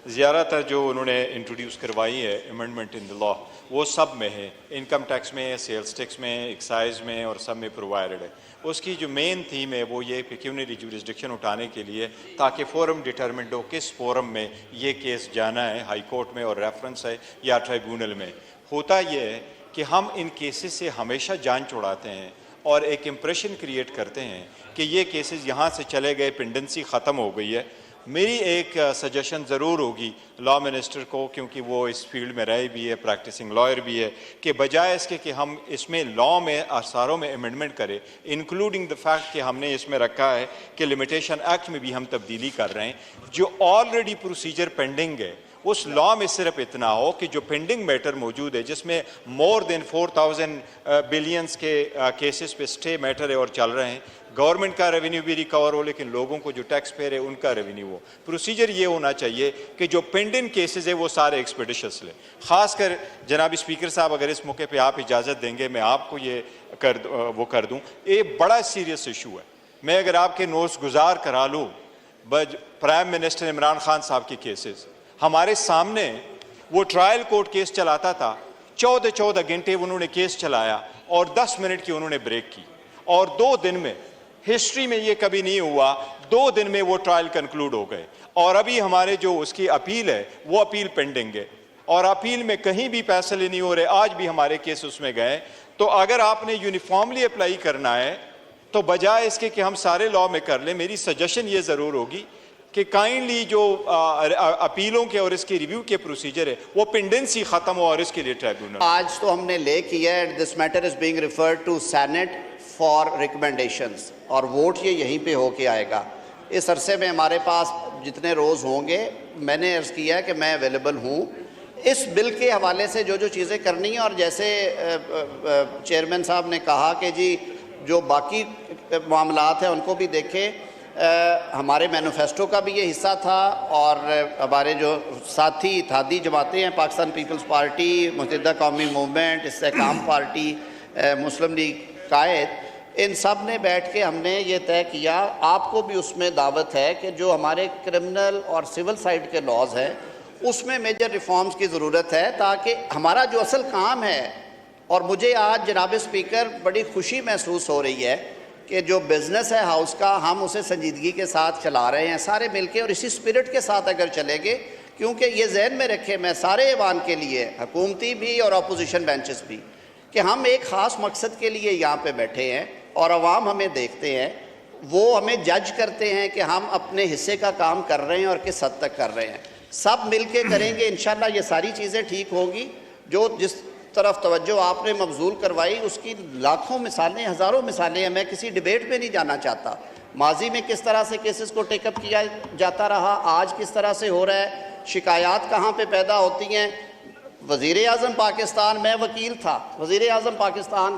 زیادہ تر جو انہوں نے انٹروڈیوس کروائی ہے امینڈمنٹ ان دا لا وہ سب میں ہے، انکم ٹیکس میں، سیلز ٹیکس میں، ایکسائز میں اور سب میں پرووائڈڈ ہے۔ اس کی جو مین تھیم ہے وہ یہ پیکیونری جورسڈکشن اٹھانے کے لیے تاکہ فورم ڈٹرمنٹ ہو کس فورم میں یہ کیس جانا ہے، ہائی کورٹ میں اور ریفرنس ہے یا ٹرائیبیونل میں۔ ہوتا یہ ہے کہ ہم ان کیسز سے ہمیشہ جان چھڑاتے ہیں اور ایک امپریشن کریٹ کرتے ہیں کہ یہ کیسز یہاں سے چلے گئے، پینڈنسی ختم ہو گئی ہے۔ میری ایک سجیشن ضرور ہوگی لا منسٹر کو، کیونکہ وہ اس فیلڈ میں رہے بھی ہے، پریکٹسنگ لائر بھی ہے، کہ بجائے اس کے کہ ہم اس میں لا میں اثاروں میں امینڈمنٹ کریں، انکلوڈنگ دا فیکٹ کہ ہم نے اس میں رکھا ہے کہ لمیٹیشن ایکٹ میں بھی ہم تبدیلی کر رہے ہیں، جو آلریڈی پروسیجر پینڈنگ ہے اس لا میں صرف اتنا ہو کہ جو پینڈنگ میٹر موجود ہے جس میں مور دین 4000 بلینز کے کیسز پہ سٹے میٹر ہے اور چل رہے ہیں، گورنمنٹ کا ریونیو بھی ریکور ہو لیکن لوگوں کو جو ٹیکس پیئر ہے ان کا ریونیو ہو۔ پروسیجر یہ ہونا چاہیے کہ جو پینڈنگ کیسز ہے وہ سارے ایکسپیڈیشس لیں۔ خاص کر جناب اسپیکر صاحب اگر اس موقع پہ آپ اجازت دیں گے میں آپ کو یہ کر دوں، یہ بڑا سیریس ایشو ہے۔ میں اگر آپ کے نوٹس گزار کرا لوں پرائم منسٹر عمران خان صاحب کی کیسز ہمارے سامنے، وہ ٹرائل کورٹ کیس چلاتا تھا، 14 گھنٹے انہوں نے کیس چلایا اور 10 منٹ کی انہوں نے بریک کی، اور 2 دن میں، ہسٹری میں یہ کبھی نہیں ہوا، 2 دن میں وہ ٹرائل کنکلوڈ ہو گئے۔ اور ابھی ہمارے جو اس کی اپیل ہے وہ اپیل پینڈنگ ہے اور اپیل میں کہیں بھی فیصلے نہیں ہو رہے، آج بھی ہمارے کیس اس میں گئے۔ تو اگر آپ نے یونیفارملی اپلائی کرنا ہے تو بجائے اس کے کہ ہم سارے لا میں کر لیں، میری سجیشن یہ ضرور ہوگی کہ کائنڈلی جو اپیلوں کے اور اس کے ریویو کے پروسیجر ہے وہ پینڈنسی ختم ہو اور اس کے لیے ٹرائیبیونل۔ آج تو ہم نے لے کیا ہے، this matter is being referred to senate for recommendations, اور ووٹ یہ یہیں پہ ہو کے آئے گا۔ اس عرصے میں ہمارے پاس جتنے روز ہوں گے، میں نے عرض کیا کہ میں اویلیبل ہوں اس بل کے حوالے سے جو چیزیں کرنی ہیں۔ اور جیسے چیئرمین صاحب نے کہا کہ جی جو باقی معاملات ہیں ان کو بھی دیکھیں، ہمارے مینیفیسٹو کا بھی یہ حصہ تھا، اور ہمارے جو ساتھی اتحادی جماعتیں ہیں، پاکستان پیپلز پارٹی، متحدہ قومی موومنٹ، استحکام پارٹی، مسلم لیگ قائد، ان سب نے بیٹھ کے ہم نے یہ طے کیا، آپ کو بھی اس میں دعوت ہے کہ جو ہمارے کرمنل اور سول سائڈ کے لاز ہیں اس میں میجر ریفارمز کی ضرورت ہے، تاکہ ہمارا جو اصل کام ہے، اور مجھے آج جناب اسپیکر بڑی خوشی محسوس ہو رہی ہے کہ جو بزنس ہے ہاؤس کا، ہم اسے سنجیدگی کے ساتھ چلا رہے ہیں سارے مل کے، اور اسی اسپرٹ کے ساتھ اگر چلیں گے، کیونکہ یہ ذہن میں رکھے میں سارے ایوان کے لیے، حکومتی بھی اور اپوزیشن بینچز بھی، کہ ہم ایک خاص مقصد کے لیے یہاں پہ بیٹھے ہیں اور عوام ہمیں دیکھتے ہیں، وہ ہمیں جج کرتے ہیں کہ ہم اپنے حصے کا کام کر رہے ہیں اور کس حد تک کر رہے ہیں۔ سب مل کے کریں گے انشاءاللہ یہ ساری چیزیں ٹھیک ہوگی۔ جو جس طرف توجہ آپ نے مبذول کروائی اس کی لاکھوں مثالیں، ہزاروں مثالیں ہیں، میں کسی ڈیبیٹ میں نہیں جانا چاہتا۔ ماضی میں کس طرح سے کیسز کو ٹیک اپ کیا جاتا رہا، آج کس طرح سے ہو رہا ہے، شکایات کہاں پہ پیدا ہوتی ہیں۔ وزیر اعظم پاکستان، میں وکیل تھا، وزیر اعظم پاکستان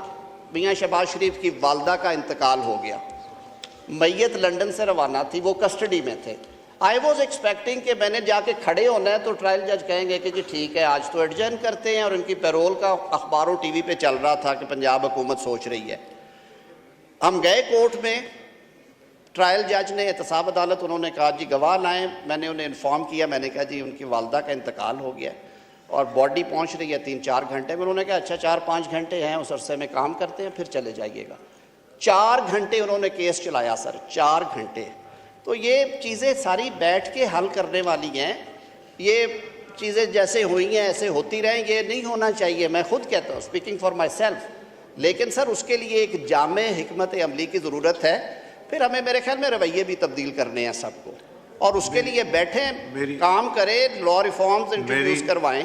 میاں شہباز شریف کی والدہ کا انتقال ہو گیا، میت لنڈن سے روانہ تھی، وہ کسٹڈی میں تھے۔ آئی واز ایکسپیکٹنگ کہ میں نے جا کے کھڑے ہونا ہے تو ٹرائل جج کہیں گے کہ جی ٹھیک ہے آج تو ایڈجرن کرتے ہیں، اور ان کی پیرول کا اخباروں ٹی وی پہ چل رہا تھا کہ پنجاب حکومت سوچ رہی ہے۔ ہم گئے کورٹ میں، ٹرائل جج نے احتساب عدالت، انہوں نے کہا جی گواہ لائیں، میں نے انہیں انفارم کیا، میں نے کہا جی ان کی والدہ کا انتقال ہو گیا اور باڈی پہنچ رہی ہے 3-4 گھنٹے میں۔ انہوں نے کہا اچھا 4-5 گھنٹے ہیں، اس عرصے میں کام کرتے ہیں پھر چلے جائیے گا۔ 4 گھنٹے انہوں نے کیس چلایا سر، 4 گھنٹے۔ تو یہ چیزیں ساری بیٹھ کے حل کرنے والی ہیں، یہ چیزیں جیسے ہوئی ہیں ایسے ہوتی رہیں، یہ نہیں ہونا چاہیے۔ میں خود کہتا ہوں، اسپیکنگ فار مائی سیلف، لیکن سر اس کے لیے ایک جامع حکمت عملی کی ضرورت ہے۔ پھر ہمیں میرے خیال میں رویے بھی تبدیل کرنے ہیں سب کو، اور اس کے لیے بیٹھیں، کام کریں، لا ریفارمز انٹروڈیوس کروائیں۔